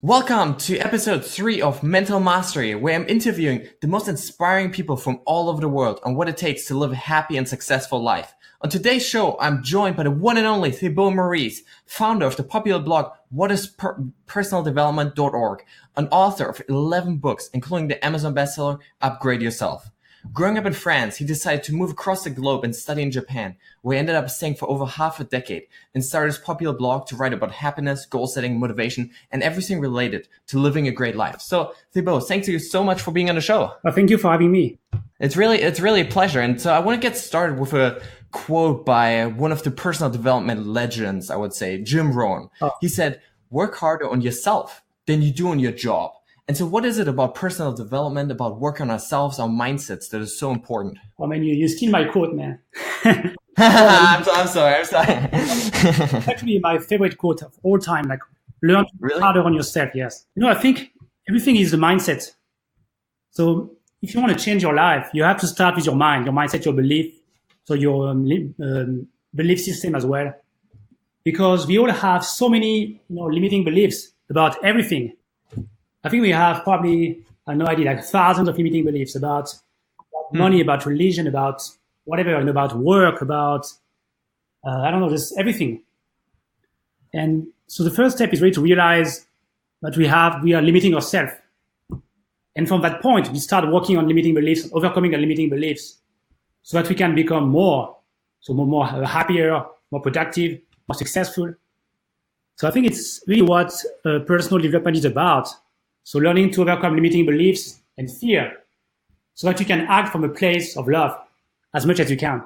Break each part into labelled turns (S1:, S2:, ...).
S1: Welcome to episode 3 of Mental Mastery, where I'm interviewing the most inspiring people from all over the world on what it takes to live a happy and successful life. On today's show, I'm joined by the one and only Thibaut Meurisse, founder of the popular blog whatispersonaldevelopment.org, an author of 11 books, including the Amazon bestseller Upgrade Yourself. Growing up in France, he decided to move across the globe and study in Japan, where he ended up staying for over half a decade and started his popular blog to write about happiness, goal setting, motivation, and everything related to living a great life. So, Thibaut, thank you so much for being on the show.
S2: Well, thank you for having me.
S1: It's really a pleasure. And so I want to get started with a quote by one of the personal development legends, I would say, Jim Rohn. He said, "Work harder on yourself than you do on your job." And so what is it about personal development, about work on ourselves, our mindsets that is so important?
S2: Well, man, you steal my quote, man.
S1: I'm sorry.
S2: It's actually my favorite quote of all time. Like, learn harder on yourself, yes. I think everything is the mindset. So if you want to change your life, you have to start with your mind, your mindset, your belief, so your belief system as well. Because we all have so many limiting beliefs about everything. I think we have probably, I have no idea, like thousands of limiting beliefs about money, about religion, about whatever, about work, about, I don't know, just everything. And so the first step is really to realize that we are limiting ourselves. And from that point, we start working on limiting beliefs, overcoming the limiting beliefs so that we can become more happier, more productive, more successful. So I think it's really what personal development is about. So learning to overcome limiting beliefs and fear so that you can act from a place of love as much as you can.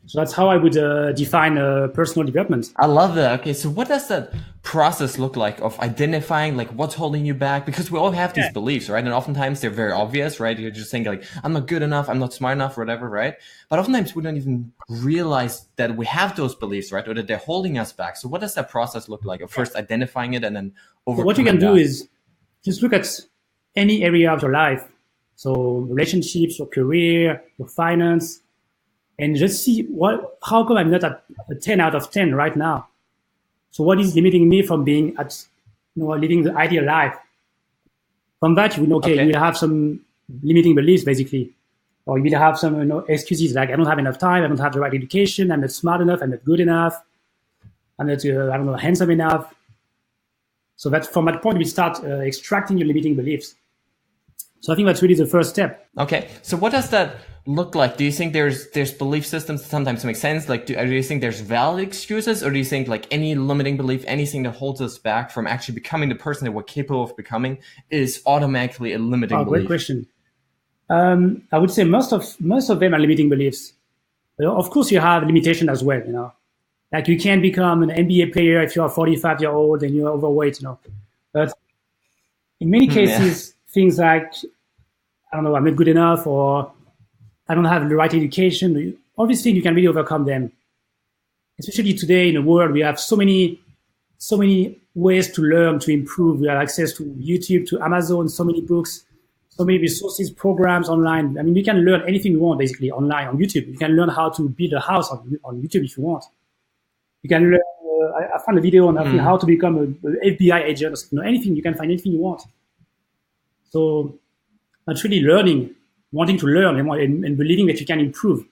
S2: So that's how I would define personal development.
S1: I love that. Okay, so what does that process look like of identifying like what's holding you back? Because we all have these beliefs, right? And oftentimes they're very obvious, right? You're just saying like, I'm not good enough, I'm not smart enough, or whatever, right? But oftentimes we don't even realize that we have those beliefs, right? Or that they're holding us back. So what does that process look like of first identifying it and then overcoming?
S2: So what you can do is just look at any area of your life. So relationships, your career, your finance, and just see how come I'm not at a 10 out of 10 right now? So what is limiting me from being living the ideal life? From that, you will have some limiting beliefs basically, or you will have some excuses like I don't have enough time, I don't have the right education, I'm not smart enough, I'm not good enough, I'm not handsome enough. So that from that point, we start extracting your limiting beliefs. So I think that's really the first step.
S1: Okay. So what does that look like? Do you think there's belief systems that sometimes make sense? Like, do you think there's valid excuses, or do you think like any limiting belief, anything that holds us back from actually becoming the person that we're capable of becoming is automatically a limiting belief?
S2: Great question. I would say most of them are limiting beliefs. Of course, you have limitation as well, Like you can't become an NBA player if you're 45-year-old and you're overweight, But in many cases, things like, I don't know, I'm not good enough or I don't have the right education, all these things, you can really overcome them. Especially today in the world, we have so many ways to learn, to improve. We have access to YouTube, to Amazon, so many books, so many resources, programs online. I mean, you can learn anything you want basically online on YouTube. You can learn how to build a house on YouTube if you want. You can learn, I found a video on how to become an FBI agent, anything, you can find anything you want. So that's really learning, wanting to learn and believing that you can improve,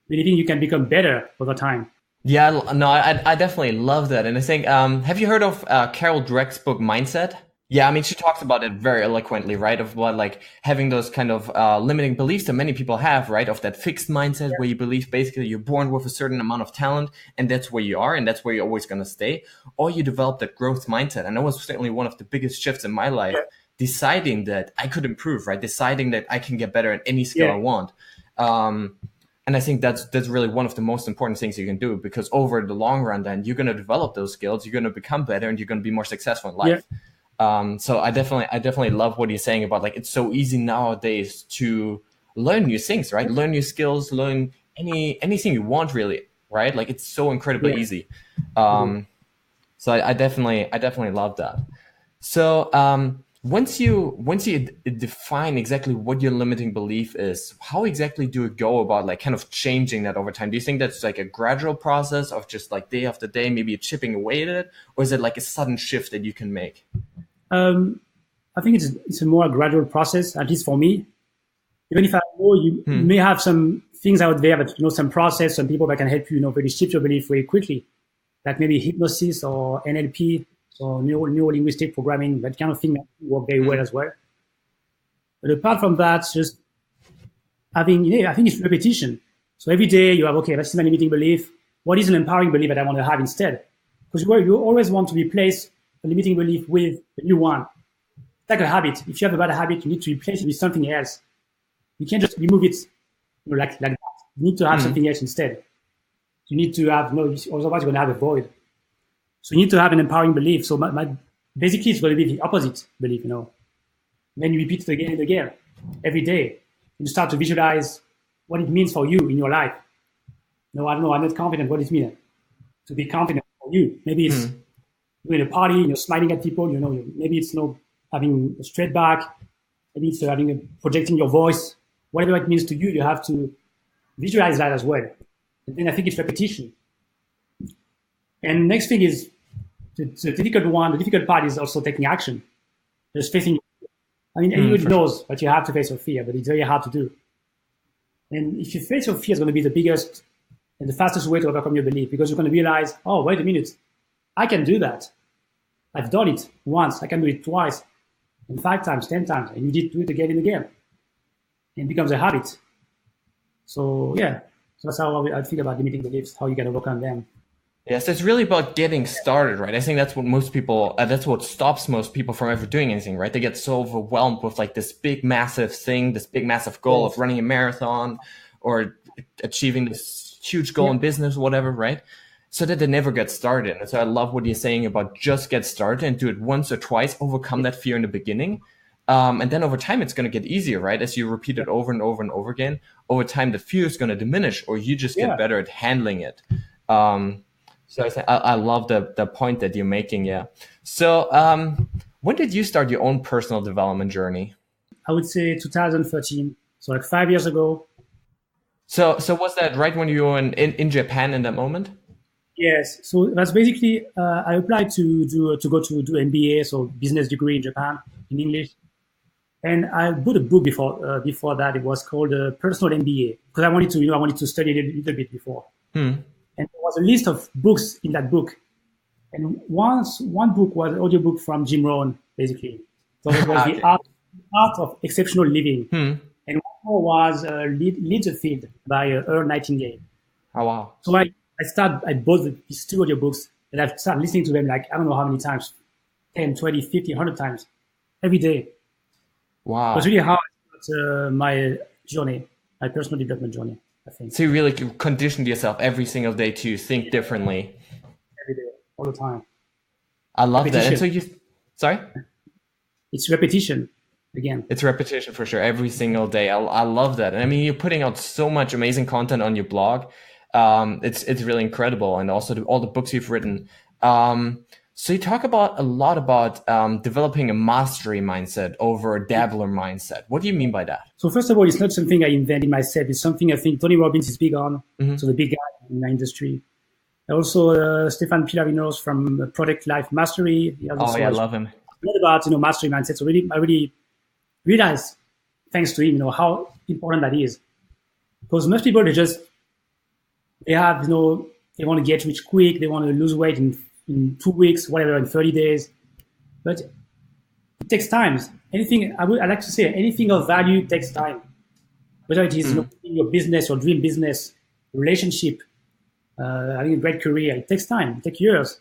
S2: believing you can become better over time.
S1: Yeah, no, I definitely love that. And I think, have you heard of Carol Dweck's book, Mindset? Yeah, I mean, she talks about it very eloquently, right? Of what, like, having those kind of limiting beliefs that many people have, right? Of that fixed mindset where you believe basically you're born with a certain amount of talent and that's where you are and that's where you're always going to stay. Or you develop that growth mindset. And that was certainly one of the biggest shifts in my life, deciding that I could improve, right? Deciding that I can get better at any skill I want. And I think that's really one of the most important things you can do, because over the long run, then you're going to develop those skills, you're going to become better, and you're going to be more successful in life. So I definitely love what you're saying about like it's so easy nowadays to learn new things, right? Learn new skills, learn anything you want, really, right? Like it's so incredibly easy. So I definitely love that. So once you define exactly what your limiting belief is, how exactly do you go about like kind of changing that over time? Do you think that's like a gradual process of just like day after day, maybe chipping away at it, or is it like a sudden shift that you can make?
S2: I think it's a more gradual process, at least for me. Even if I know you may have some things out there, but some process, some people that can help you, really shift your belief very quickly, like maybe hypnosis or NLP or neuro-linguistic programming, that kind of thing that work very well as well. But apart from that, just having, I think it's repetition. So every day you have, okay, that's my limiting belief. What is an empowering belief that I want to have instead? Because you always want to replace the limiting belief with a new one. It's like a habit. If you have a bad habit, you need to replace it with something else. You can't just remove it like that. You need to have something else instead. You need to have, otherwise you're going to have a void. So you need to have an empowering belief. So basically it's going to be the opposite belief, Then you repeat it again and again, every day. You start to visualize what it means for you in your life. No, I don't know, I'm not confident. What does it mean to be confident for you? Maybe it's doing a party, smiling at people, maybe it's having a straight back, maybe it's projecting your voice. Whatever it means to you, you have to visualize that as well. And then I think it's repetition. And next thing is the difficult one. The difficult part is also taking action. Just facing. Everybody knows that you have to face your fear, but it's very hard to do. And if you face your fear, it's going to be the biggest and the fastest way to overcome your belief, because you're going to realize, oh, wait a minute, I can do that. I've done it once. I can do it twice, and 5 times, 10 times, and you did do it again and again. And it becomes a habit. So yeah, so that's how I think about limiting beliefs, how you can overcome them.
S1: Yes, it's really about getting started, right? I think that's what most people, that's what stops most people from ever doing anything, right? They get so overwhelmed with like this big, massive thing, this big, massive goal of running a marathon or achieving this huge goal in business, whatever, right? So that they never get started. And so I love what you're saying about just get started and do it once or twice, overcome that fear in the beginning. And then over time, it's going to get easier, right? As you repeat it over and over and over again, over time, the fear is going to diminish, or you just get better at handling it. So I love the point that you're making. Yeah. So when did you start your own personal development journey?
S2: I would say 2013. So like 5 years ago.
S1: So was that right when you were in Japan in that moment?
S2: Yes. So that's basically, I applied to go to do MBA, so business degree in Japan in English. And I bought a book before that. It was called Personal MBA, because I wanted to study it a little bit before. And there was a list of books in that book. And one book was an audiobook from Jim Rohn, basically. So it was The Art of Exceptional Living. And one more was Lead the Field by Earl Nightingale.
S1: Oh, wow.
S2: So I bought these 2 audiobooks, and I've started listening to them like, I don't know how many times, 10, 20, 50, 100 times, every day.
S1: Wow.
S2: It was really hard, my journey, my personal development journey, I think.
S1: So you really conditioned yourself every single day to think differently.
S2: Every day, all the time.
S1: I love that. And so sorry? It's
S2: repetition again.
S1: It's repetition for sure, every single day. I love that. And I mean, you're putting out so much amazing content on your blog. It's really incredible. And also all the books you've written. So you talk a lot about developing a mastery mindset over a dabbler mindset. What do you mean by that?
S2: So first of all, it's not something I invented myself. It's something I think Tony Robbins is big on. So the big guy in the industry. Also, Stefan Pilarinos from Product Life Mastery.
S1: I love him.
S2: A lot about mastery mindset. So I really realized, thanks to him, how important that is. Because most people they have they want to get rich quick. They want to lose weight in 2 weeks, whatever, in 30 days. But it takes time. I like to say anything of value takes time. Whether it is in your business, your dream business, relationship, having a great career, it takes time. It takes years.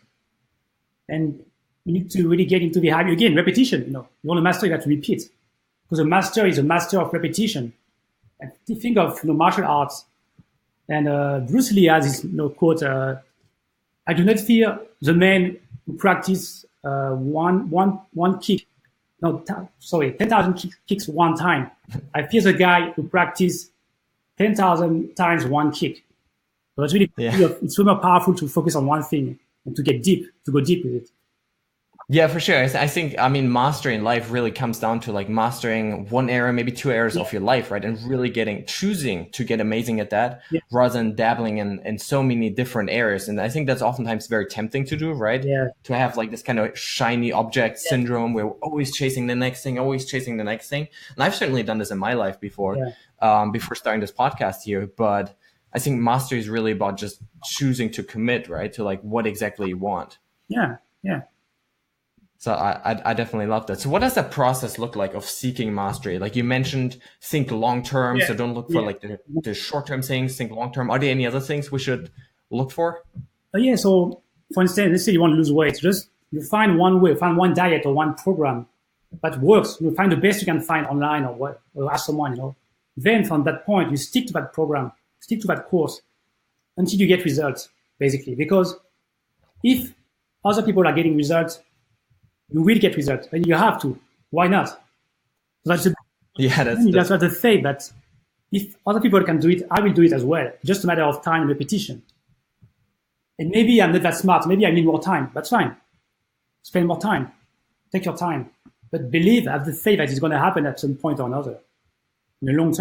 S2: And you need to really get into the habit. Again, repetition. You want to master, you have to repeat. Because a master is a master of repetition. And think of martial arts. And Bruce Lee has this quote, I do not fear the man who practice one kick. 10,000 kicks one time. I fear the guy who practice 10,000 times one kick. So it's really, it's way more powerful to focus on one thing and to go deep with it.
S1: Yeah, for sure. I think, I mean, mastering life really comes down to like mastering one area, maybe two areas
S2: Yeah,
S1: of your life, right? And really choosing to get amazing at that
S2: yeah,
S1: rather than dabbling in so many different areas. And I think that's oftentimes very tempting to do, right?
S2: yeah,
S1: To have like this kind of shiny object
S2: yeah,
S1: syndrome where we're always chasing the next thing, always chasing the next thing. And I've certainly done this in my life
S2: yeah,
S1: before starting this podcast here. But I think mastery is really about just choosing to commit, right? To like what exactly you want.
S2: yeah, yeah.
S1: So I definitely love that. So what does that process look like of seeking mastery? Like you mentioned, think long term.
S2: Yeah,
S1: So don't look for
S2: yeah.
S1: like the short term things. Think long term. Are there any other things we should look for?
S2: Yeah, so for instance, let's say you want to lose weight, just you find one way, find one diet or one program that works. You find the best you can find online or what, or ask someone, Then from that point, you stick to that program, stick to that course until you get results, basically. Because if other people are getting results, you will get results, and you have to. Why not? So
S1: Yeah,
S2: that's what they say. That if other people can do it, I will do it as well. Just a matter of time and repetition. And maybe I'm not that smart. Maybe I need more time. That's fine. Spend more time. Take your time. But believe, have the faith that it's going to happen at some point or another. In the long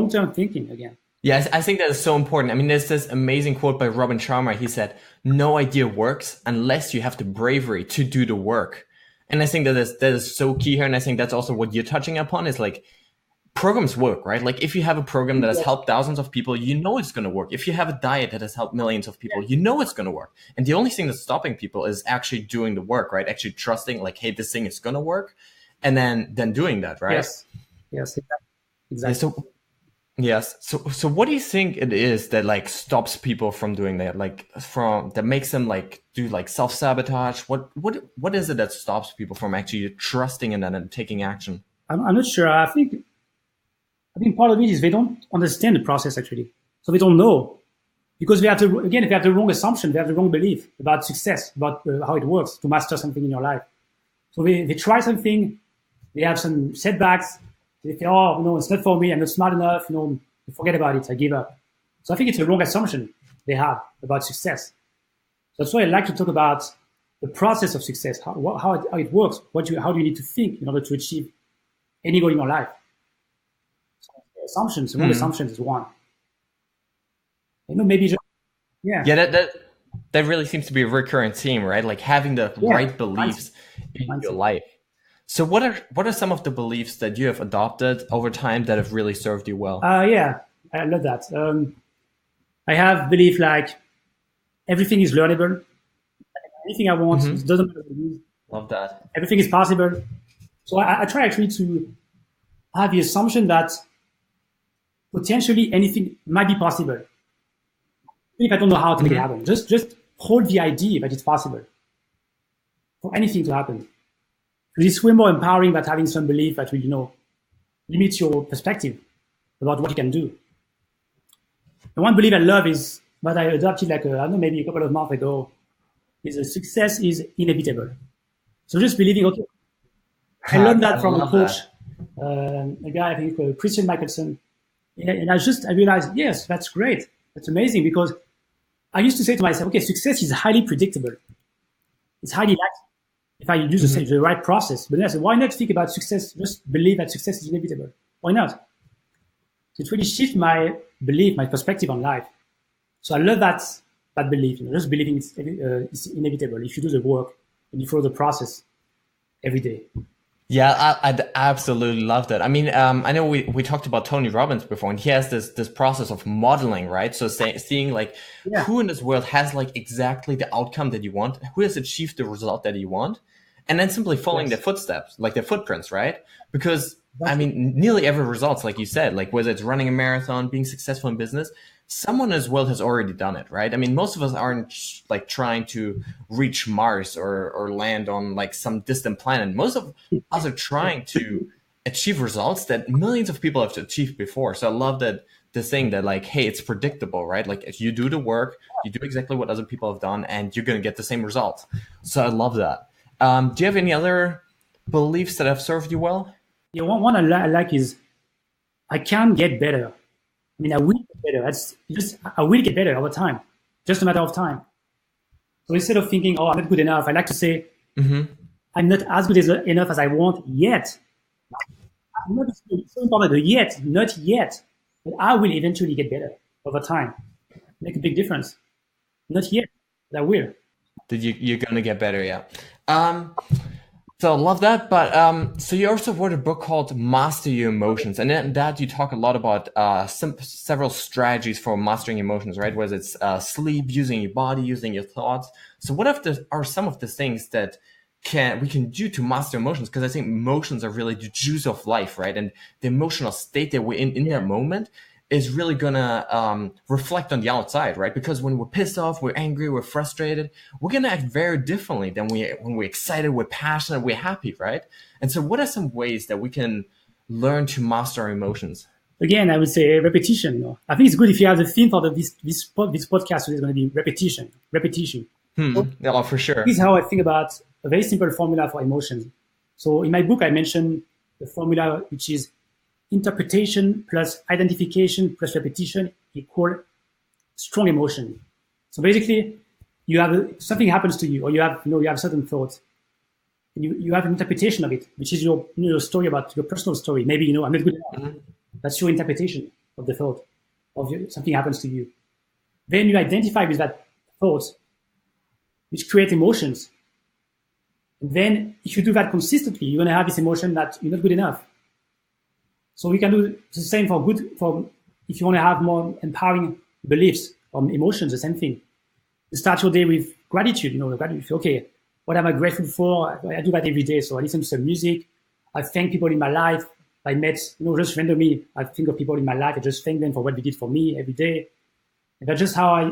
S2: term thinking again.
S1: Yes, I think that is so important. I mean, there's this amazing quote by Robin Sharma. He said, "No idea works unless you have the bravery to do the work." And I think that is so key here. And I think that's also what you're touching upon is like programs work, right? Like if you have a program that has
S2: Yes.
S1: helped thousands of people, you know it's going to work. If you have a diet that has helped millions of people, you know it's going to work. And the only thing that's stopping people is actually doing the work, right? Actually trusting like, hey, this thing is going to work, and then doing that, right?
S2: Yes. Yes.
S1: Yeah,
S2: Exactly.
S1: so yes. So what do you think it is that like stops people from doing that? Like from that makes them like do like self-sabotage? What is it that stops people from actually trusting in that and taking action?
S2: I'm not sure. I think part of it is they don't understand the process actually. So they don't know. Because if they have the wrong assumption, they have the wrong belief about success, about how it works to master something in your life. So they try something, they have some setbacks, they say, oh, it's not for me, I'm not smart enough, forget about it, I give up. So I think it's a wrong assumption they have about success. So that's why I like to talk about the process of success, how it works, how do you need to think in order to achieve any goal in your life. So wrong assumptions is one. Maybe just, yeah,
S1: Yeah, that really seems to be a recurrent theme, right? Like having the
S2: yeah,
S1: right beliefs in your
S2: mindset.
S1: life. So what are some of the beliefs that you have adopted over time that have really served you well?
S2: Yeah, I love that. I have belief like everything is learnable. Anything I want, it doesn't matter what it is.
S1: Love that.
S2: Everything is possible. So I try actually to have the assumption that potentially anything might be possible. Even if I don't know how to make it happen, just hold the idea that it's possible for anything to happen. It's way more empowering than having some belief that will, limit your perspective about what you can do. The one belief I love is what I adopted like, I don't know, maybe a couple of months ago, is that success is inevitable. So just believing, okay, I learned
S1: I
S2: that from a
S1: love
S2: coach,
S1: that.
S2: a guy, I think, Christian Michelson. And I realized, yes, that's great. That's amazing because I used to say to myself, okay, success is highly predictable. It's highly likely if I use the right process. But then I said, why not think about success? Just believe that success is inevitable. Why not? So it really shifted my belief, my perspective on life. So I love that belief, just believing it's inevitable if you do the work and you follow the process every day.
S1: Yeah, I'd absolutely love that. I mean, I know we talked about Tony Robbins before, and he has this process of modeling, right? So seeing like
S2: Yeah.
S1: who in this world has like exactly the outcome that you want, who has achieved the result that you want, and then simply following their
S2: Yes.
S1: footsteps, like their footprints, right? Because I
S2: Exactly.
S1: mean, nearly every results, like you said, like whether it's running a marathon, being successful in business, someone as well has already done it, right? I mean, most of us aren't like trying to reach Mars or land on like some distant planet. Most of us are trying to achieve results that millions of people have achieved before. So I love that the thing that like, hey, it's predictable, right? Like if you do the work, you do exactly what other people have done, and you're gonna get the same results. So I love that. Do you have any other beliefs that have served you well?
S2: Yeah, one I like is I can get better. I mean, I will get better. I will get better over time. Just a matter of time. So instead of thinking, oh, I'm not good enough, I like to say, I'm not as good as enough as I want yet. I'm not so important. The yet, not yet, but I will eventually get better over time. Make a big difference. Not yet, but I will.
S1: That you're gonna get better, yeah. So I love that, but so you also wrote a book called Master Your Emotions, and in that you talk a lot about several strategies for mastering emotions, right? Whether it's sleep, using your body, using your thoughts. So what are some of the things that we can do to master emotions? Because I think emotions are really the juice of life, right? And the emotional state that we're in that moment is really gonna reflect on the outside, right? Because when we're pissed off, we're angry, we're frustrated, we're gonna act very differently than when we're excited, we're passionate, we're happy, right? And so what are some ways that we can learn to master our emotions?
S2: Again, I would say repetition. I think it's good if you have the theme for this podcast. So it's going to be repetition, repetition. So
S1: Oh, for sure.
S2: this is how I think about a very simple formula for emotions. So in my book, I mentioned the formula, which is interpretation plus identification plus repetition equal strong emotion. So basically, you have something happens to you, or you have certain thoughts, and you have an interpretation of it, which is your story about your personal story. Maybe I'm not good enough. That's your interpretation of the thought something happens to you. Then you identify with that thought, which create emotions. And then if you do that consistently, you're going to have this emotion that you're not good enough. So we can do the same for if you want to have more empowering beliefs or emotions, the same thing. You start your day with gratitude, gratitude. Okay, what am I grateful for? I do that every day. So I listen to some music. I thank people in my life. I met, just randomly, I think of people in my life. I just thank them for what they did for me every day. And that's just how I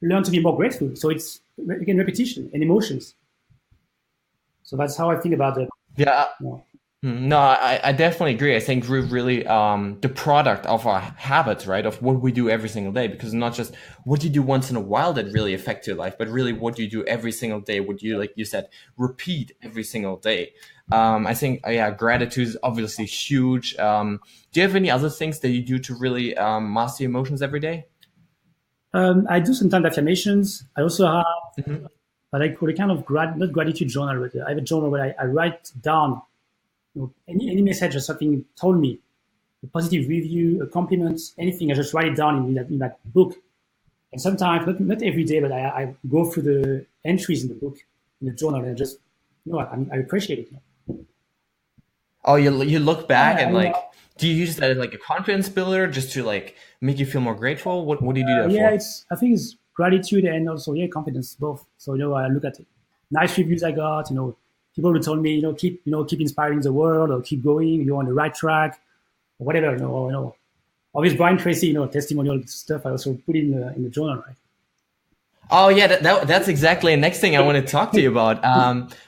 S2: learn to be more grateful. So it's, again, repetition and emotions. So that's how I think about it.
S1: Yeah. No, I definitely agree. I think we're really the product of our habits, right? Of what we do every single day, because not just what you do once in a while that really affects your life, but really what you do every single day, what you, like you said, repeat every single day. I think, gratitude is obviously huge. Do you have any other things that you do to really master emotions every day?
S2: I do sometimes affirmations. I also have what I call a kind of not gratitude journal, but I have a journal where I write down any message or something told me, a positive review, a compliment, anything. I just write it down in that book. And sometimes, not every day, but I go through the entries in the book, in the journal, and I just, I appreciate it.
S1: Oh, you look back and do you use that as like a confidence builder just to like make you feel more grateful? What do you do that for?
S2: I think it's gratitude and also confidence both. So I look at it. Nice reviews I got, people who told me, keep inspiring the world, or keep going, you're on the right track, or whatever, Or with Brian Tracy, testimonial stuff I also put in the journal, right?
S1: Oh yeah, that's exactly the next thing I want to talk to you about.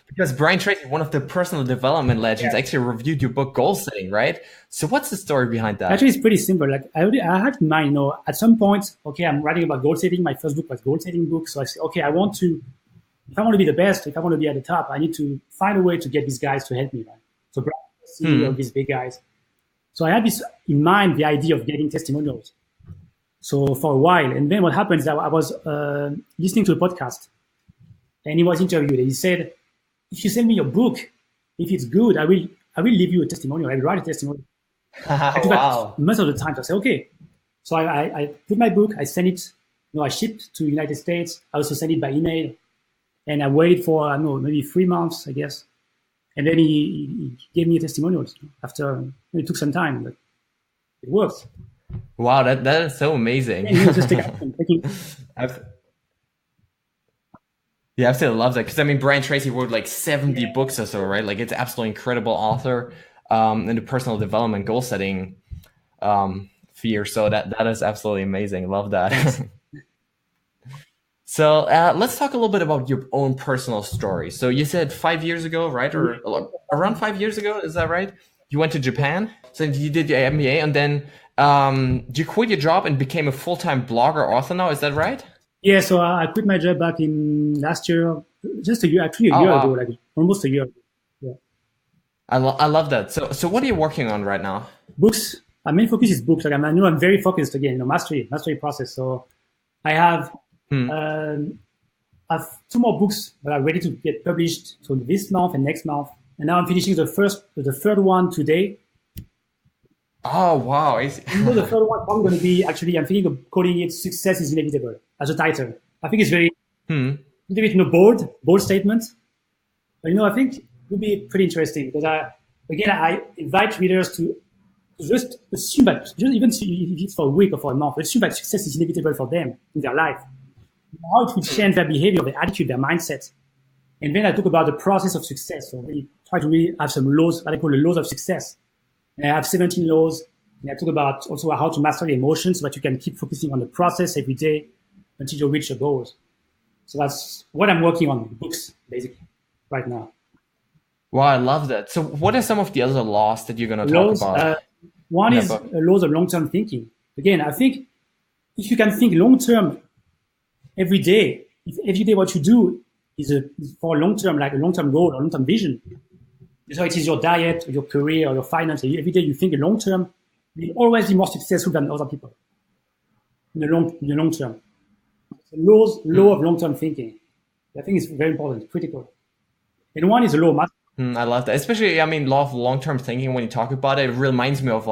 S1: Because Brian Tracy, one of the personal development legends, actually reviewed your book Goal Setting, right? So what's the story behind that?
S2: Actually, it's pretty simple. Like I had in mind, at some point, okay, I'm writing about goal setting. My first book was goal setting book. So I said, okay, if I want to be the best, if I want to be at the top, I need to find a way to get these guys to help me, right? So Brian Tracy, these big guys. So I had this in mind, the idea of getting testimonials. So for a while, and then what happened is that I was listening to a podcast, and he was interviewed. And he said, "If you send me your book, if it's good, I will leave you a testimonial. I will write a testimonial." I do that most of the time. So I say, "Okay." So I put my book. I sent it. I shipped to the United States. I also sent it by email, and I waited for maybe 3 months, I guess, and then he gave me a testimonial. After it took some time, but it worked.
S1: Wow, that is so amazing. Yeah, I absolutely love that, because Brian Tracy wrote like 70 books or so, right? Like it's absolutely incredible author in the personal development goal setting sphere. So that is absolutely amazing. Love that. So let's talk a little bit about your own personal story. So you said 5 years ago, right? Or around 5 years ago, is that right? You went to Japan, so you did your MBA, and then you quit your job and became a full-time blogger author now. Is that right?
S2: Yeah, so I quit my job back in last year, just a year ago, like almost a year ago. Yeah.
S1: I love that. So what are you working on right now?
S2: Books. My main focus is books. Like I'm very focused again, mastery process. So I have I have 2 more books that are ready to get published. So this month and next month. And now I'm finishing the third one today.
S1: Oh, wow.
S2: The third one I'm going to be, actually, I'm thinking of calling it Success is Inevitable as a title. I think it's very, a little bit, bold statement. But, I think it would be pretty interesting because I invite readers to just assume that, even if it's for a week or for a month, assume that success is inevitable for them in their life. How it will change their behavior, their attitude, their mindset. And then I talk about the process of success. So we try to really have some laws, what I call the laws of success. And I have 17 laws. And I talk about also how to master the emotions so that you can keep focusing on the process every day until you reach your goals. So that's what I'm working on, books, basically, right now.
S1: Wow, I love that. So what are some of the other laws that you're going to talk about?
S2: One is laws of long-term thinking. Again, I think if you can think long-term every day, if every day what you do is for a long-term, like a long-term goal or long-term vision, so it is your diet, or your career, or your finance, every day you think long-term, you'll always be more successful than other people in the long term. So law of long-term thinking. I think it's very important, critical. And one is the law of mastery.
S1: I love that. Especially, law of long-term thinking, when you talk about it, it reminds me of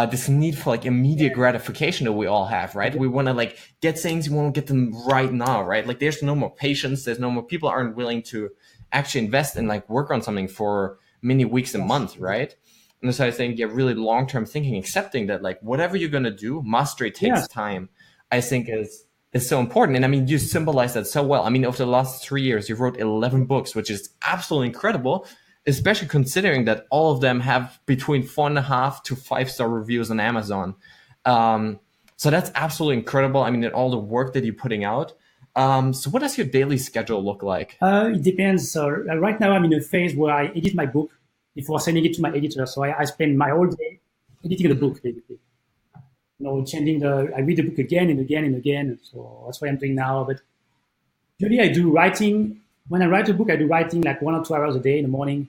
S1: this need for immediate gratification that we all have, right? We want to get things, we want to get them right now, right? There's no more patience. There's no more, people aren't willing to actually invest and work on something for many weeks and months, right? And so I think, really long-term thinking, accepting that whatever you're going to do, mastery takes time, I think is so important. And you symbolize that so well. Over the last 3 years, you wrote 11 books, which is absolutely incredible, especially considering that all of them have between 4.5 to 5-star reviews on Amazon. So that's absolutely incredible. And all the work that you're putting out. So what does your daily schedule look like?
S2: It depends. So right now I'm in a phase where I edit my book before sending it to my editor. So I spend my whole day editing the book, basically. I read the book again and again and again. So that's what I'm doing now. But usually I do writing. When I write a book, I do writing 1 or 2 hours a day in the morning.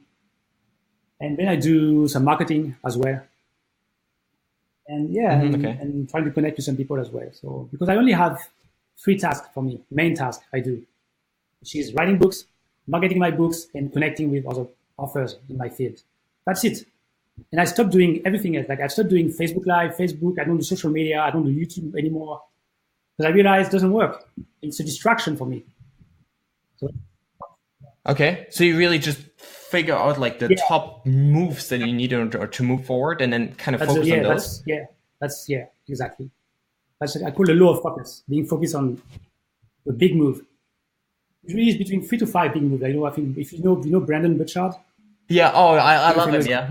S2: And then I do some marketing as well. And and trying to connect with some people as well. So because I only have 3 tasks for me, main task I do, which is writing books, marketing my books, and connecting with other authors in my field. That's it. And I stopped doing everything else. I stopped doing Facebook Live, I don't do social media, I don't do YouTube anymore. Because I realized it doesn't work. It's a distraction for me. So,
S1: okay. So you really just figure out the top moves that you need to move forward and then kind of focus on those?
S2: Exactly. I call the law of focus, being focused on a big move. Usually it's between 3 to 5 big moves. I think if you know Brandon Burchard.
S1: Yeah. Oh, I love him. Yeah.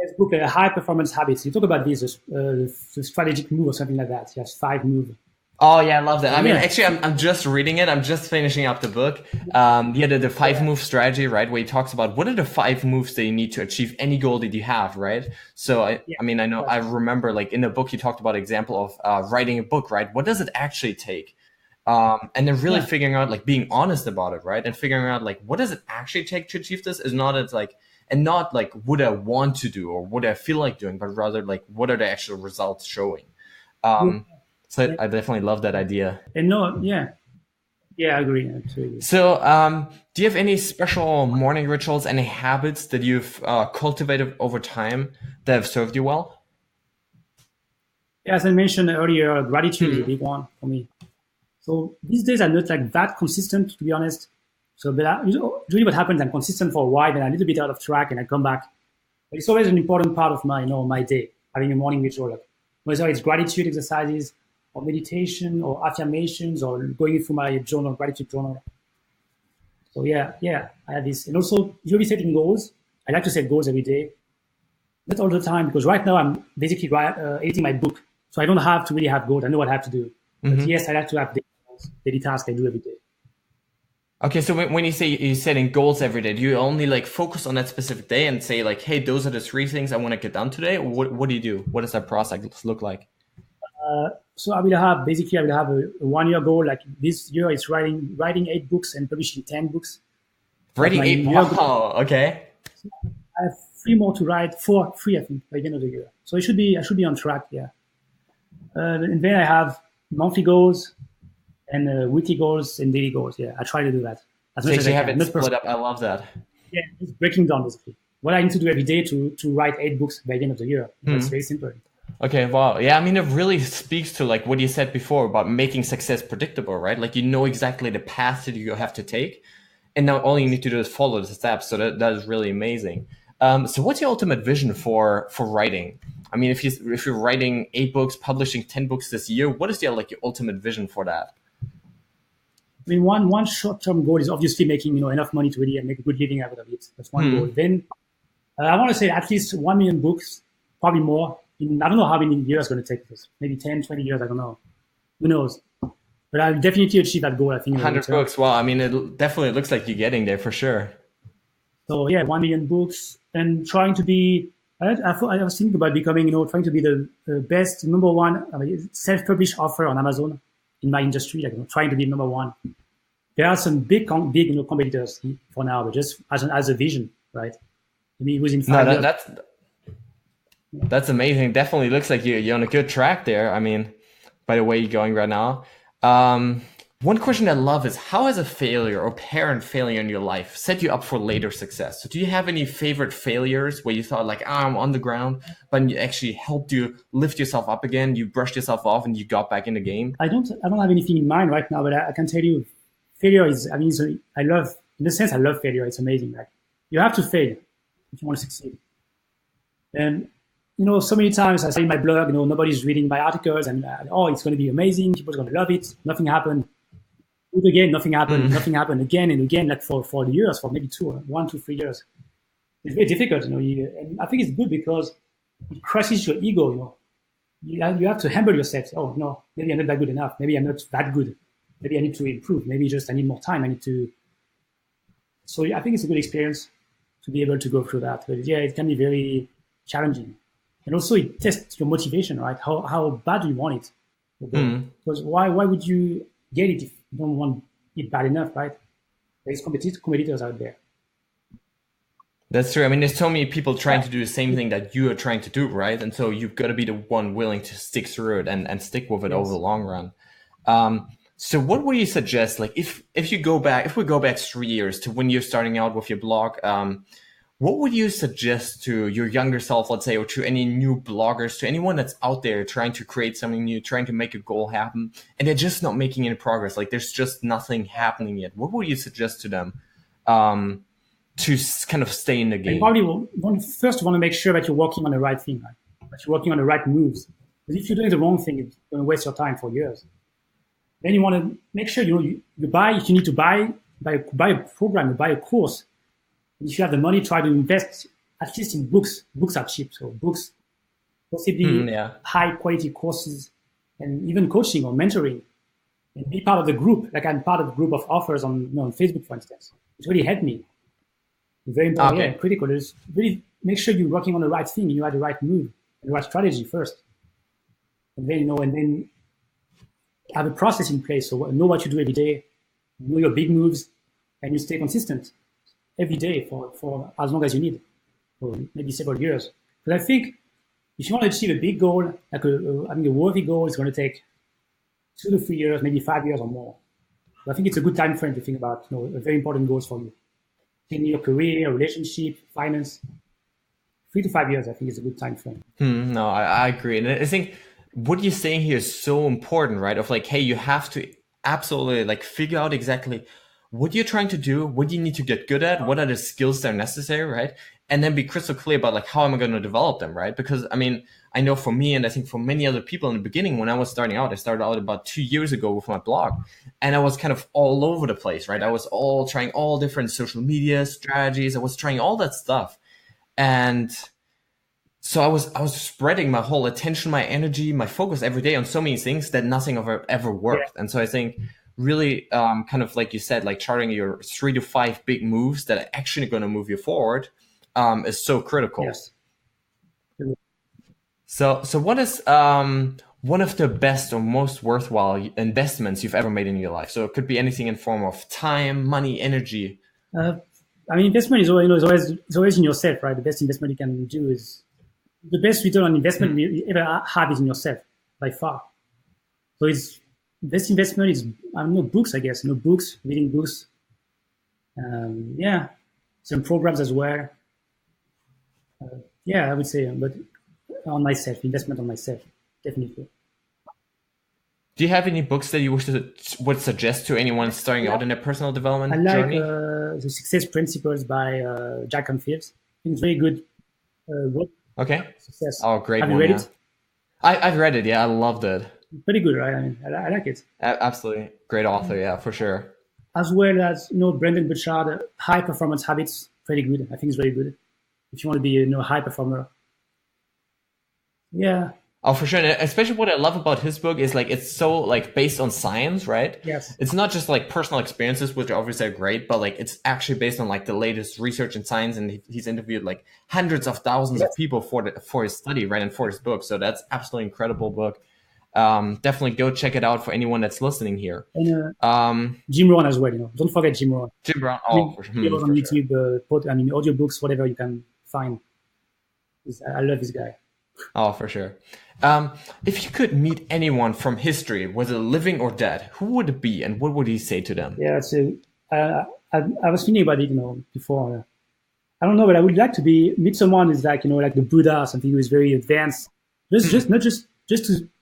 S2: His book, High Performance Habits. You talk about this, the strategic move or something like that. He has 5 moves.
S1: Oh yeah, I love that. Actually, I'm just reading it. I'm just finishing up the book. The 5-move strategy, right? Where he talks about what are the 5 moves that you need to achieve any goal that you have, right? So I remember in the book, he talked about example of writing a book, right? What does it actually take? And then really figuring out, being honest about it, right? And figuring out, what does it actually take to achieve this is not and not what I want to do or what I feel like doing, but rather what are the actual results showing? So I definitely love that idea.
S2: And I agree. Absolutely.
S1: So do you have any special morning rituals, any habits that you've cultivated over time that have served you well?
S2: Yeah, as I mentioned earlier, gratitude is a big one for me. So these days I'm not that consistent, to be honest. So, but usually what happens, I'm consistent for a while, then I'm a little bit out of track, and I come back. But it's always an important part of my day, having a morning ritual, whether it's gratitude exercises, or meditation, or affirmations, or going through my journal, gratitude journal. So I have this, and also usually setting goals. I like to set goals every day, not all the time, because right now I'm basically editing my book, so I don't have to really have goals. I know what I have to do. But yes, I like to have daily tasks I do every day.
S1: Okay, so when you say you're setting goals every day, do you only focus on that specific day and say hey, those are the 3 things I want to get done today? Or what do you do? What does that process look like?
S2: So I will have a 1-year goal. This year, it's writing 8 books and publishing 10 books.
S1: Writing 8? Wow. Okay.
S2: So I have 3 more to write. 3, I think, by the end of the year. So I should be on track. Yeah. And then I have monthly goals. and weekly goals and daily goals. Yeah, I try to do that as
S1: So
S2: much as
S1: you
S2: I
S1: have
S2: can.
S1: it
S2: Not
S1: split up. I love that.
S2: yeah, it's breaking down basically. What I need to do every day to write 8 books by the end of the year. That's very simple.
S1: Okay, wow. Yeah, I mean, it really speaks to like what you said before about making success predictable, right? Like you know exactly the path that you have to take, and now all you need to do is follow the steps. So that is really amazing. So what's your ultimate vision for writing? I mean, if you're writing 8 books, publishing 10 books this year, what is your ultimate vision for that?
S2: I mean, one short-term goal is obviously making enough money to really make a good living out of it. That's one goal. Then I want to say at least 1 million books, probably more. I don't know how many years it's going to take this. Maybe 10, 20 years. I don't know. Who knows? But I'll definitely achieve that goal, I think.
S1: 100 books. Wow. I mean, it definitely looks like you're getting there for sure.
S2: So yeah, 1 million books and trying to be. I was thinking about becoming, trying to be the best number one self-published author on Amazon in my industry. Like trying to be number one. There are some big competitors for now, but just as a vision, right? Maybe within 5 years.
S1: That's amazing. Definitely looks like you're on a good track there. I mean, by the way you're going right now. One question I love is how has a failure or parent failure in your life set you up for later success? So do you have any favorite failures where you thought like, I'm on the ground, but it actually helped you lift yourself up again, you brushed yourself off and you got back in the game?
S2: I don't have anything in mind right now, but I can tell you failure is, I mean, I love, in a sense, I love failure. It's amazing. Like you have to fail if you want to succeed. And so many times I say in my blog, nobody's reading my articles and, it's going to be amazing. People are going to love it. Nothing happened. Do it again, nothing happened. Nothing happened again and again, like for years, for maybe 1, 2, 3 years. It's very difficult, and I think it's good because it crushes your ego, You have to humble yourself. Oh, no, maybe I'm not that good enough. Maybe I'm not that good. Maybe I need to improve. Maybe just I need more time. So I think it's a good experience to be able to go through that. But yeah, it can be very challenging. And also it tests your motivation, right? How bad do you want it? Because why would you get it if you don't want it bad enough, right? There's competitors out there.
S1: That's true. I mean, there's so many people trying to do the same thing that you are trying to do, right? And so you've got to be the one willing to stick through it and stick with it over the long run. So what would you suggest? Like if we go back 3 years to when you're starting out with your blog, what would you suggest to your younger self, let's say, or to any new bloggers, to anyone that's out there trying to create something new, trying to make a goal happen, and they're just not making any progress? Like there's just nothing happening yet. What would you suggest to them to kind of stay in the game?
S2: You probably first want to make sure that you're working on the right thing, right? That you're working on the right moves. Because if you're doing the wrong thing, it's going to waste your time for years. Then you want to make sure you buy, if you need to buy a program, you buy a course. If you have the money, try to invest at least in books. Books are cheap, so books, possibly high quality courses, and even coaching or mentoring. And be part of the group. Like I'm part of a group of authors on Facebook, for instance. It really helped me. Very important and critical. Is really make sure you're working on the right thing. You have the right move, the right strategy first, and then and then have a process in place. So know what you do every day, know your big moves, and you stay consistent every day for as long as you need, for maybe several years. But I think if you want to achieve a big goal, like a worthy goal, it's going to take 2 to 3 years, maybe 5 years or more. But I think it's a good time frame to think about very important goals for you. In your career, relationship, finance, 3 to 5 years, I think is a good time frame.
S1: No, I agree. And I think what you're saying here is so important, right? Of like, hey, you have to absolutely like figure out exactly what you're trying to do, what you need to get good at, what are the skills that are necessary, right? And then be crystal clear about like, how am I going to develop them, right? Because I mean, I know for me, and I think for many other people in the beginning, when I was starting out, I started out about 2 years ago with my blog, and I was kind of all over the place, right? I was trying all different social media strategies. I was trying all that stuff. And so I was spreading my whole attention, my energy, my focus every day on so many things that nothing ever worked. And so I think really kind of like you said, like charting your 3 to 5 big moves that are actually going to move you forward is so critical.
S2: Yes.
S1: So what is one of the best or most worthwhile investments you've ever made in your life? So it could be anything in form of time, money, energy.
S2: I mean, investment is always in yourself, right? The best investment you can do is the best return on investment you ever have is in yourself, by far. So it's best investment is, I don't know, books, I guess. Books, reading books. Yeah, some programs as well. Yeah, I would say, but on myself, investment on myself, definitely.
S1: Do you have any books that you would suggest to anyone starting out in their personal development
S2: I like
S1: journey?
S2: The Success Principles by Jack Canfield. I think it's very good book.
S1: Okay.
S2: Success.
S1: Oh, great
S2: Have
S1: one.
S2: you read
S1: Yeah.
S2: it?
S1: I've read it. Yeah, I loved it.
S2: Pretty good, right? I mean, I like it.
S1: Absolutely. Great author. Yeah, for sure.
S2: As well as, Brendan Burchard, High Performance Habits, pretty good. I think it's very good. If you want to be, a high performer. Yeah.
S1: Oh, for sure. And especially what I love about his book is like it's so like based on science, right?
S2: Yes.
S1: It's not just like personal experiences, which obviously are great, but like it's actually based on like the latest research in science, and he's interviewed like hundreds of thousands of people for his study, right, and for his book. So that's absolutely incredible book. Definitely go check it out for anyone that's listening here.
S2: And Jim Rohn as well. Don't forget Jim Rohn.
S1: Jim Rohn.
S2: For sure. On YouTube, audiobooks, whatever you can find. I love this guy.
S1: Oh, for sure. If you could meet anyone from history, whether living or dead, who would it be, and what would you say to them?
S2: Yeah, so I was thinking about it, before. I don't know, but I would like to meet someone who's like, like the Buddha or something, who is very advanced. Not just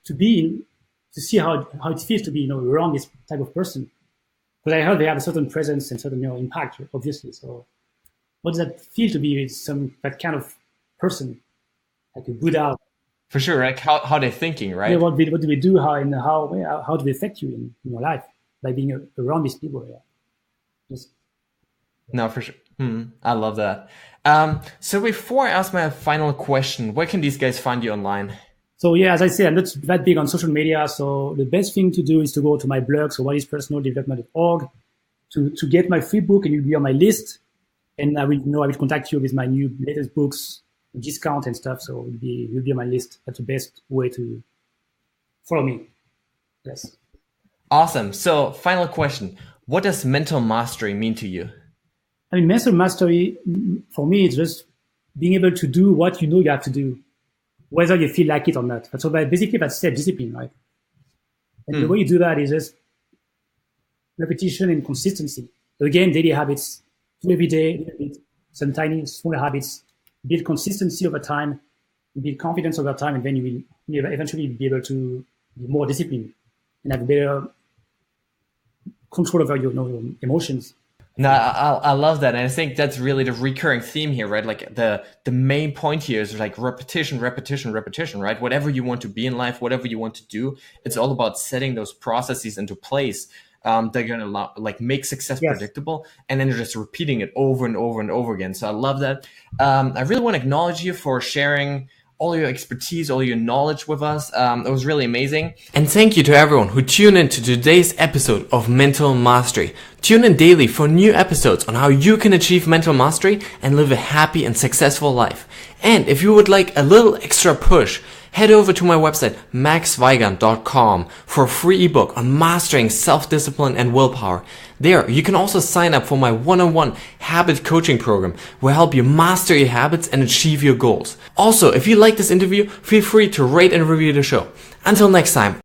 S2: to be to see how it feels to be, around this type of person. But I heard they have a certain presence and certain, impact, obviously. So, what does that feel to be with that kind of person, like a Buddha?
S1: For sure, like how they're thinking, right?
S2: Yeah, what do we do? How do they affect you in your life by being around these people? Yeah.
S1: No, for sure. I love that. So before I ask my final question, where can these guys find you online?
S2: So yeah, as I said, I'm not that big on social media. So the best thing to do is to go to my blog, so whatispersonaldevelopment.org, to get my free book, and you'll be on my list. And I will contact you with my new latest books, discount and stuff. So you'll be on my list. That's the best way to follow me. Yes.
S1: Awesome. So final question: what does mental mastery mean to you?
S2: I mean, mental mastery for me is just being able to do what you have to do, whether you feel like it or not. So basically that's self-discipline, right? And the way you do that is just repetition and consistency. So again, daily habits, do every day, some tiny small habits, build consistency over time, build confidence over time, and then you will eventually be able to be more disciplined and have better control over your emotions.
S1: No, I love that, and I think that's really the recurring theme here, right? Like the main point here is like repetition, right? Whatever you want to be in life, whatever you want to do, it's all about setting those processes into place. They're gonna make success predictable, and then you're just repeating it over and over and over again. So I love that. I really want to acknowledge you for sharing all your expertise, all your knowledge with us. It was really amazing. And thank you to everyone who tuned in to today's episode of Mental Mastery. Tune in daily for new episodes on how you can achieve mental mastery and live a happy and successful life. And if you would like a little extra push, head over to my website, maxweigand.com, for a free ebook on mastering self-discipline and willpower. There, you can also sign up for my one-on-one habit coaching program, where I help you master your habits and achieve your goals. Also, if you like this interview, feel free to rate and review the show. Until next time.